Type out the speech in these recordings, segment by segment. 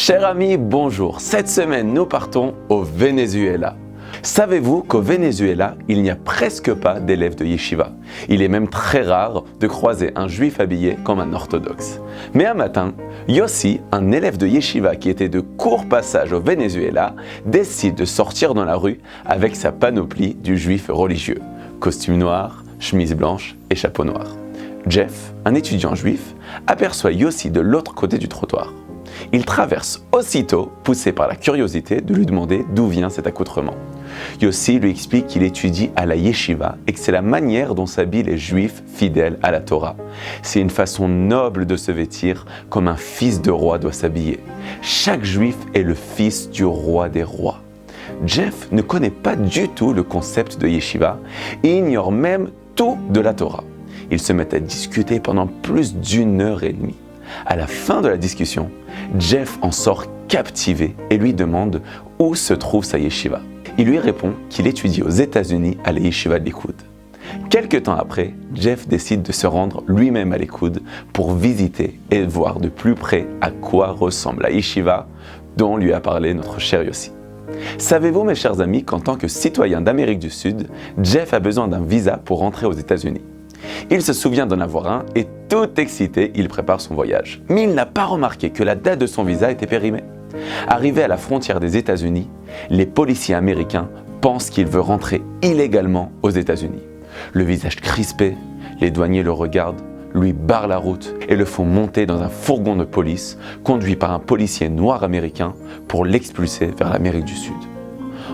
Chers amis, bonjour. Cette semaine, nous partons au Venezuela. Savez-vous qu'au Venezuela, il n'y a presque pas d'élèves de yeshiva. Il est même très rare de croiser un juif habillé comme un orthodoxe. Mais un matin, Yossi, un élève de yeshiva qui était de court passage au Venezuela, décide de sortir dans la rue avec sa panoplie du juif religieux. Costume noir, chemise blanche et chapeau noir. Jeff, un étudiant juif, aperçoit Yossi de l'autre côté du trottoir. Il traverse aussitôt, poussé par la curiosité de lui demander d'où vient cet accoutrement. Yossi lui explique qu'il étudie à la yeshiva et que c'est la manière dont s'habillent les juifs fidèles à la Torah. C'est une façon noble de se vêtir comme un fils de roi doit s'habiller. Chaque juif est le fils du roi des rois. Jeff ne connaît pas du tout le concept de yeshiva et ignore même tout de la Torah. Ils se mettent à discuter pendant plus d'1 heure et demie. À la fin de la discussion, Jeff en sort captivé et lui demande où se trouve sa yeshiva. Il lui répond qu'il étudie aux États-Unis à la yeshiva de Likud. Quelque temps après, Jeff décide de se rendre lui-même à Likud pour visiter et voir de plus près à quoi ressemble la yeshiva dont lui a parlé notre cher Yossi. Savez-vous, mes chers amis, qu'en tant que citoyen d'Amérique du Sud, Jeff a besoin d'un visa pour rentrer aux États-Unis. Il se souvient d'en avoir un et tout excité, il prépare son voyage. Mais il n'a pas remarqué que la date de son visa était périmée. Arrivé à la frontière des États-Unis, les policiers américains pensent qu'il veut rentrer illégalement aux États-Unis. Le visage crispé, les douaniers le regardent, lui barrent la route et le font monter dans un fourgon de police conduit par un policier noir américain pour l'expulser vers l'Amérique du Sud.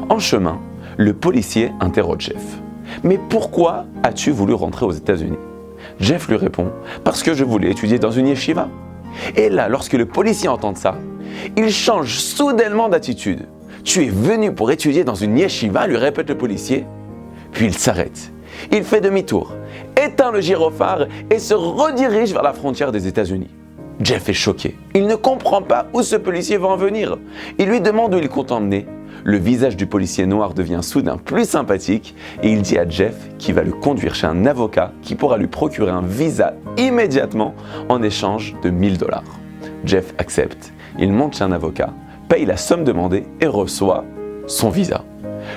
En chemin, le policier interroge Jeff. « Mais pourquoi as-tu voulu rentrer aux États-Unis » Jeff lui répond « Parce que je voulais étudier dans une yeshiva. » Et là, lorsque le policier entend ça, il change soudainement d'attitude. « Tu es venu pour étudier dans une yeshiva » lui répète le policier. Puis il s'arrête. Il fait demi-tour, éteint le gyrophare et se redirige vers la frontière des États-Unis. Jeff est choqué. Il ne comprend pas où ce policier va en venir. Il lui demande où il compte emmener. Le visage du policier noir devient soudain plus sympathique et il dit à Jeff qu'il va le conduire chez un avocat qui pourra lui procurer un visa immédiatement en échange de $1000. Jeff accepte, il monte chez un avocat, paye la somme demandée et reçoit son visa.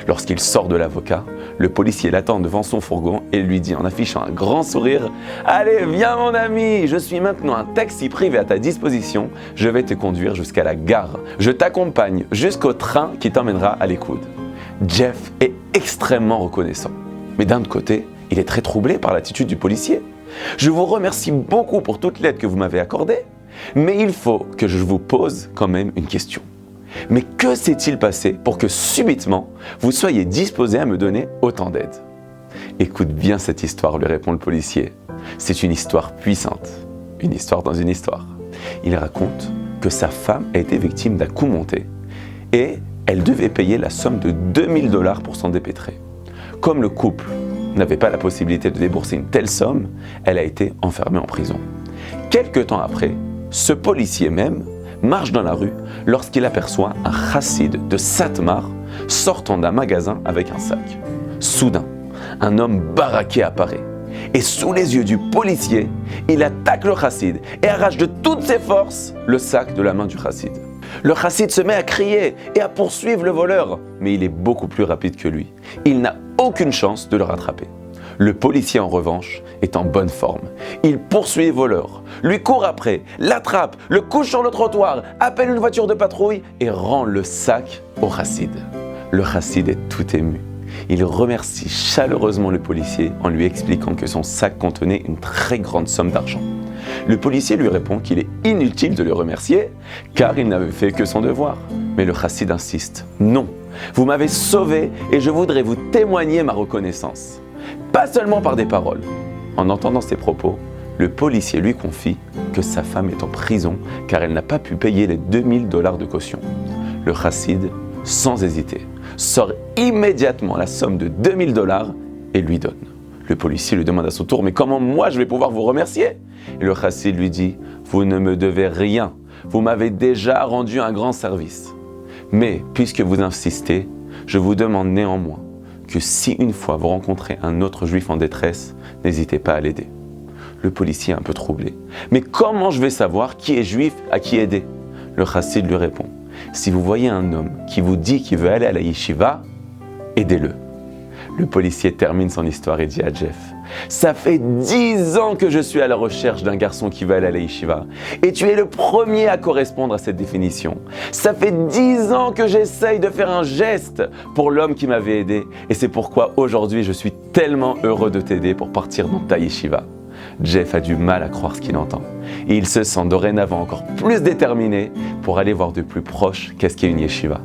Lorsqu'il sort de l'avocat, le policier l'attend devant son fourgon et lui dit en affichant un grand sourire « Allez, viens mon ami, je suis maintenant un taxi privé à ta disposition, je vais te conduire jusqu'à la gare. Je t'accompagne jusqu'au train qui t'emmènera à Likud. » Jeff est extrêmement reconnaissant. Mais d'un autre côté, il est très troublé par l'attitude du policier. « Je vous remercie beaucoup pour toute l'aide que vous m'avez accordée, mais il faut que je vous pose quand même une question. Mais que s'est-il passé pour que subitement, vous soyez disposé à me donner autant d'aide ?» Écoute bien cette histoire, lui répond le policier. C'est une histoire puissante, une histoire dans une histoire. Il raconte que sa femme a été victime d'un coup monté et elle devait payer la somme de $2000 pour s'en dépêtrer. Comme le couple n'avait pas la possibilité de débourser une telle somme, elle a été enfermée en prison. Quelque temps après, ce policier même marche dans la rue lorsqu'il aperçoit un chassid de Satmar sortant d'un magasin avec un sac. Soudain, un homme baraqué apparaît et sous les yeux du policier, il attaque le chassid et arrache de toutes ses forces le sac de la main du chassid. Le chassid se met à crier et à poursuivre le voleur, mais il est beaucoup plus rapide que lui. Il n'a aucune chance de le rattraper. Le policier, en revanche, est en bonne forme. Il poursuit les voleurs, lui court après, l'attrape, le couche sur le trottoir, appelle une voiture de patrouille et rend le sac au chassid. Le chassid est tout ému. Il remercie chaleureusement le policier en lui expliquant que son sac contenait une très grande somme d'argent. Le policier lui répond qu'il est inutile de le remercier car il n'avait fait que son devoir. Mais le chassid insiste. « Non, vous m'avez sauvé et je voudrais vous témoigner ma reconnaissance. » Pas seulement par des paroles. En entendant ces propos, le policier lui confie que sa femme est en prison car elle n'a pas pu payer les $2000 de caution. Le chassid, sans hésiter, sort immédiatement la somme de $2000 et lui donne. Le policier lui demande à son tour « Mais comment moi je vais pouvoir vous remercier ?» Et le chassid lui dit « Vous ne me devez rien, vous m'avez déjà rendu un grand service. Mais puisque vous insistez, je vous demande néanmoins que si une fois vous rencontrez un autre juif en détresse, n'hésitez pas à l'aider. » Le policier est un peu troublé. « Mais comment je vais savoir qui est juif à qui aider ?» Le chassid lui répond, si vous voyez un homme qui vous dit qu'il veut aller à la yeshiva, aidez-le. Le policier termine son histoire et dit à Jeff, ça fait 10 ans que je suis à la recherche d'un garçon qui veut aller à la yeshiva et tu es le premier à correspondre à cette définition. Ça fait 10 ans que j'essaye de faire un geste pour l'homme qui m'avait aidé et c'est pourquoi aujourd'hui je suis tellement heureux de t'aider pour partir dans ta yeshiva. Jeff a du mal à croire ce qu'il entend et il se sent dorénavant encore plus déterminé pour aller voir de plus proche qu'est-ce qu'est une yeshiva.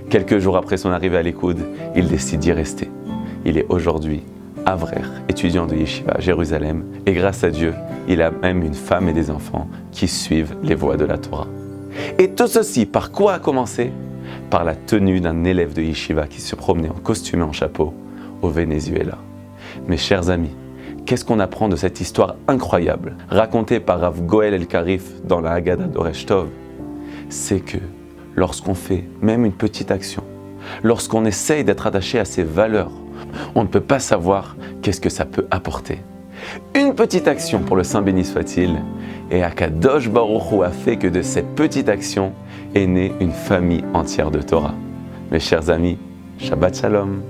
Quelques jours après son arrivée à l'Écoud, il décide d'y rester. Il est aujourd'hui Avrer, étudiant de yeshiva à Jérusalem, et grâce à Dieu, il a même une femme et des enfants qui suivent les voies de la Torah. Et tout ceci, par quoi a commencé? Par la tenue d'un élève de yeshiva qui se promenait en costume et en chapeau au Venezuela. Mes chers amis, qu'est-ce qu'on apprend de cette histoire incroyable, racontée par Rav Goel El-Karif dans la Haggadah d'Oresh Tov? C'est que lorsqu'on fait même une petite action, lorsqu'on essaye d'être attaché à ses valeurs, on ne peut pas savoir qu'est-ce que ça peut apporter. Une petite action pour le Saint béni soit-il, et Akadosh Baruch Hu a fait que de cette petite action est née une famille entière de Torah. Mes chers amis, Shabbat Shalom.